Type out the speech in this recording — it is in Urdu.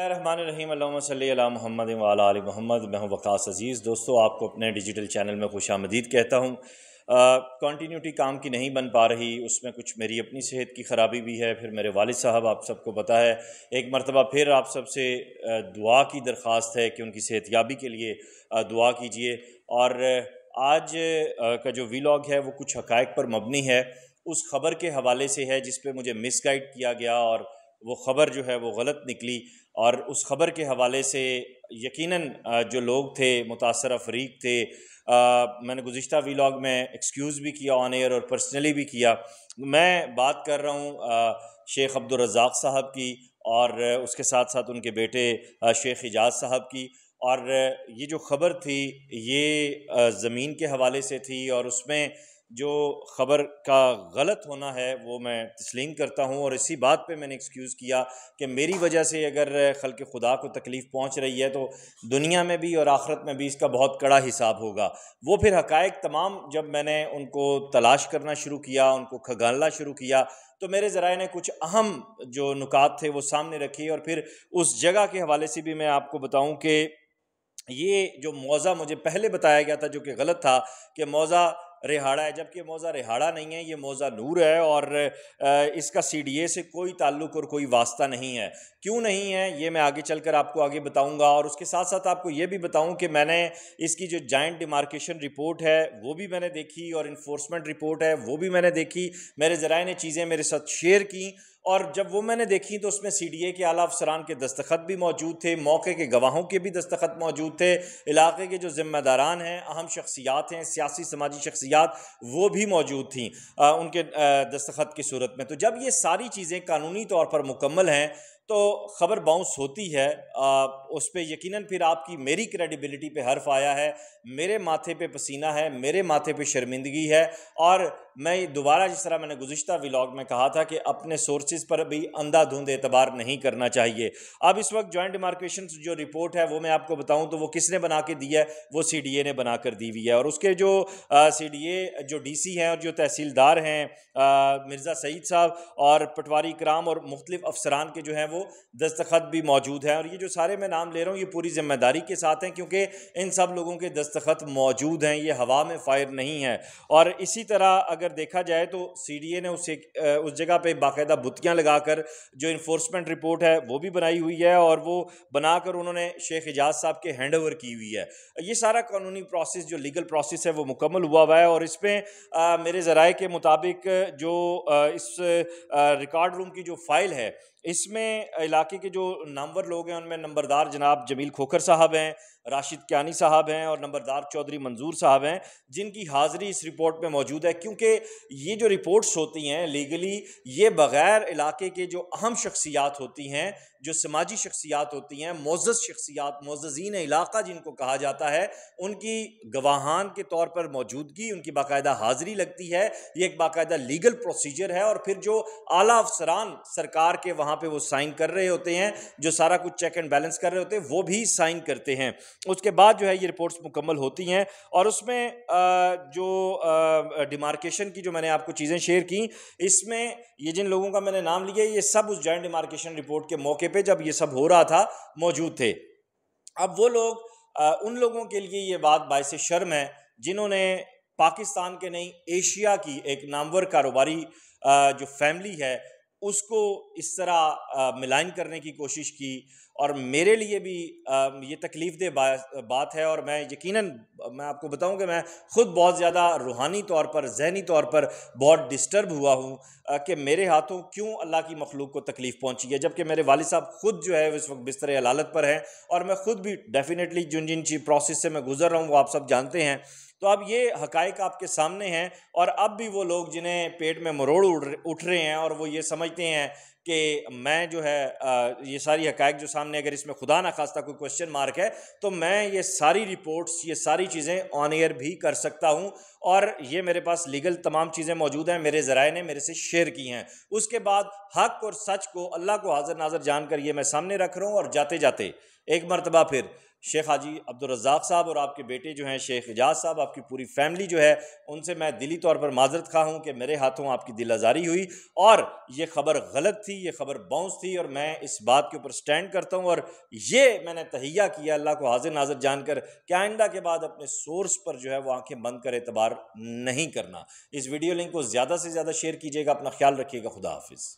الرحمن الرحیم اللہم صلی علی محمد وعلی آل محمد۔ میں ہوں وقاص عزیز۔ دوستو، آپ کو اپنے ڈیجیٹل چینل میں خوش آمدید کہتا ہوں۔ کنٹینیوٹی کام کی نہیں بن پا رہی، اس میں کچھ میری اپنی صحت کی خرابی بھی ہے، پھر میرے والد صاحب آپ سب کو پتہ ہے۔ ایک مرتبہ پھر آپ سب سے دعا کی درخواست ہے کہ ان کی صحت یابی کے لیے دعا کیجیے۔ اور آج کا جو ویلاگ ہے وہ کچھ حقائق پر مبنی ہے، اس خبر کے حوالے سے ہے جس پہ مجھے مس گائیڈ کیا گیا اور وہ خبر جو ہے وہ غلط نکلی، اور اس خبر کے حوالے سے یقیناً جو لوگ تھے متاثرہ فریق تھے۔ میں نے گزشتہ ویلاگ میں ایکسکیوز بھی کیا آن ایئر اور پرسنلی بھی کیا۔ میں بات کر رہا ہوں شیخ عبدالرزاق صاحب کی، اور اس کے ساتھ ساتھ ان کے بیٹے شیخ اعجاز صاحب کی۔ اور یہ جو خبر تھی یہ زمین کے حوالے سے تھی، اور اس میں جو خبر کا غلط ہونا ہے وہ میں تسلیم کرتا ہوں، اور اسی بات پہ میں نے ایکسکیوز کیا کہ میری وجہ سے اگر خلق خدا کو تکلیف پہنچ رہی ہے تو دنیا میں بھی اور آخرت میں بھی اس کا بہت کڑا حساب ہوگا۔ وہ پھر حقائق تمام جب میں نے ان کو تلاش کرنا شروع کیا، ان کو کھنگالنا شروع کیا، تو میرے ذرائع نے کچھ اہم جو نکات تھے وہ سامنے رکھی، اور پھر اس جگہ کے حوالے سے بھی میں آپ کو بتاؤں کہ یہ جو موضع مجھے پہلے بتایا گیا تھا جو کہ غلط تھا، کہ موضع رہاڑا ہے، جبکہ موضع رہاڑا نہیں ہے، یہ موضع نور ہے، اور اس کا سی ڈی اے سے کوئی تعلق اور کوئی واسطہ نہیں ہے۔ کیوں نہیں ہے یہ میں آگے چل کر آپ کو آگے بتاؤں گا، اور اس کے ساتھ ساتھ آپ کو یہ بھی بتاؤں کہ میں نے اس کی جو جوائنٹ ڈیمارکیشن رپورٹ ہے وہ بھی میں نے دیکھی، اور انفورسمنٹ رپورٹ ہے وہ بھی میں نے دیکھی۔ میرے ذرائع نے چیزیں میرے ساتھ شیئر کی، اور جب وہ میں نے دیکھی تو اس میں سی ڈی اے کے اعلیٰ افسران کے دستخط بھی موجود تھے، موقع کے گواہوں کے بھی دستخط موجود تھے، علاقے کے جو ذمہ داران ہیں، اہم شخصیات ہیں، سیاسی سماجی شخصیات، وہ بھی موجود تھیں ان کے دستخط کی صورت میں۔ تو جب یہ ساری چیزیں قانونی طور پر مکمل ہیں تو خبر باؤنس ہوتی ہے، اس پہ یقیناً پھر آپ کی میری کریڈیبلٹی پہ حرف آیا ہے، میرے ماتھے پہ پسینہ ہے، میرے ماتھے پہ شرمندگی ہے، اور میں دوبارہ جس طرح میں نے گزشتہ ویلاگ میں کہا تھا کہ اپنے سورسز پر بھی اندھا دھند اعتبار نہیں کرنا چاہیے۔ اب اس وقت جوائنٹ ڈیمارکیشن جو رپورٹ ہے وہ میں آپ کو بتاؤں تو وہ کس نے بنا کے دی ہے؟ وہ سی ڈی اے نے بنا کر دی ہوئی ہے، اور اس کے جو سی ڈی اے جو ڈی سی ہیں اور جو تحصیلدار ہیں مرزا سعید صاحب اور پٹواری کرام اور مختلف افسران کے جو ہیں وہ دستخط بھی موجود ہیں، اور یہ جو سارے میں نام لے رہا ہوں یہ پوری ذمہ داری کے ساتھ ہیں، کیونکہ ان سب لوگوں کے دستخط موجود ہیں، یہ ہوا میں فائر نہیں ہے۔ اور اسی طرح اگر دیکھا جائے تو سی ڈی اے نے اس جگہ پہ باقاعدہ بتیاں لگا کر جو انفورسمنٹ رپورٹ ہے وہ بھی بنائی ہوئی ہے، اور وہ بنا کر انہوں نے شیخ اعجاز صاحب کے ہینڈ اوور کی ہوئی ہے۔ یہ سارا قانونی پروسیس جو لیگل پروسیس ہے وہ مکمل ہوا ہے، اور اس پہ میرے ذرائع کے مطابق جو اس ریکارڈ روم کی جو فائل ہے اس میں علاقے کے جو نامور لوگ ہیں ان میں نمبردار جناب جمیل کھوکھر صاحب ہیں، راشد کیانی صاحب ہیں، اور نمبردار چودھری منظور صاحب ہیں، جن کی حاضری اس رپورٹ میں موجود ہے، کیونکہ یہ جو رپورٹس ہوتی ہیں لیگلی یہ بغیر علاقے کے جو اہم شخصیات ہوتی ہیں، جو سماجی شخصیات ہوتی ہیں، معزز شخصیات، معززین علاقہ جن کو کہا جاتا ہے، ان کی گواہان کے طور پر موجودگی، ان کی باقاعدہ حاضری لگتی ہے۔ یہ ایک باقاعدہ لیگل پروسیجر ہے، اور پھر جو اعلیٰ افسران سرکار کے وہاں پہ وہ سائن کر رہے ہوتے ہیں، جو سارا کچھ چیک اینڈ بیلنس کر رہے ہوتے ہیں، وہ بھی سائن کرتے ہیں۔ اس کے بعد جو ہے یہ رپورٹس مکمل ہوتی ہیں، اور اس میں جو ڈیمارکیشن کی جو میں نے آپ کو چیزیں شیئر کی، اس میں یہ جن لوگوں کا میں نے نام لیا یہ سب اس جوائنٹ ڈیمارکیشن رپورٹ کے موقع پہ جب یہ سب ہو رہا تھا موجود تھے۔ اب وہ لوگ ان لوگوں کے لیے یہ بات باعث شرم ہے جنہوں نے پاکستان کے نہیں ایشیا کی ایک نامور کاروباری جو فیملی ہے اس کو اس طرح ملائن کرنے کی کوشش کی، اور میرے لیے بھی یہ تکلیف دہ بات ہے، اور میں یقیناً میں آپ کو بتاؤں کہ میں خود بہت زیادہ روحانی طور پر، ذہنی طور پر بہت ڈسٹرب ہوا ہوں کہ میرے ہاتھوں کیوں اللہ کی مخلوق کو تکلیف پہنچی ہے، جبکہ میرے والد صاحب خود جو ہے اس وقت بستر حلالت پر ہیں، اور میں خود بھی ڈیفینیٹلی جن پروسیس سے میں گزر رہا ہوں وہ آپ سب جانتے ہیں۔ تو اب یہ حقائق آپ کے سامنے ہیں، اور اب بھی وہ لوگ جنہیں پیٹ میں مروڑ اٹھ رہے ہیں اور وہ یہ سمجھتے ہیں کہ میں جو ہے یہ ساری حقائق جو سامنے، اگر اس میں خدا نخواستہ کوئی کوشچن مارک ہے تو میں یہ ساری رپورٹس، یہ ساری چیزیں آن ایئر بھی کر سکتا ہوں، اور یہ میرے پاس لیگل تمام چیزیں موجود ہیں، میرے ذرائع نے میرے سے شیئر کی ہیں۔ اس کے بعد حق اور سچ کو، اللہ کو حاضر ناظر جان کر یہ میں سامنے رکھ رہا ہوں، اور جاتے جاتے ایک مرتبہ پھر شیخ حاجی عبدالرزاق صاحب اور آپ کے بیٹے جو ہیں شیخ اعجاز صاحب، آپ کی پوری فیملی جو ہے، ان سے میں دلی طور پر معذرت خواہ ہوں کہ میرے ہاتھوں آپ کی دل آزاری ہوئی، اور یہ خبر غلط تھی، یہ خبر باؤنس تھی، اور میں اس بات کے اوپر سٹینڈ کرتا ہوں، اور یہ میں نے تہیہ کیا اللہ کو حاضر ناظر جان کر کہ آئندہ کے بعد اپنے سورس پر جو ہے وہ آنکھیں بند کر اعتبار نہیں کرنا۔ اس ویڈیو لنک کو زیادہ سے زیادہ شیئر کیجیے گا، اپنا خیال رکھیے گا، خدا حافظ۔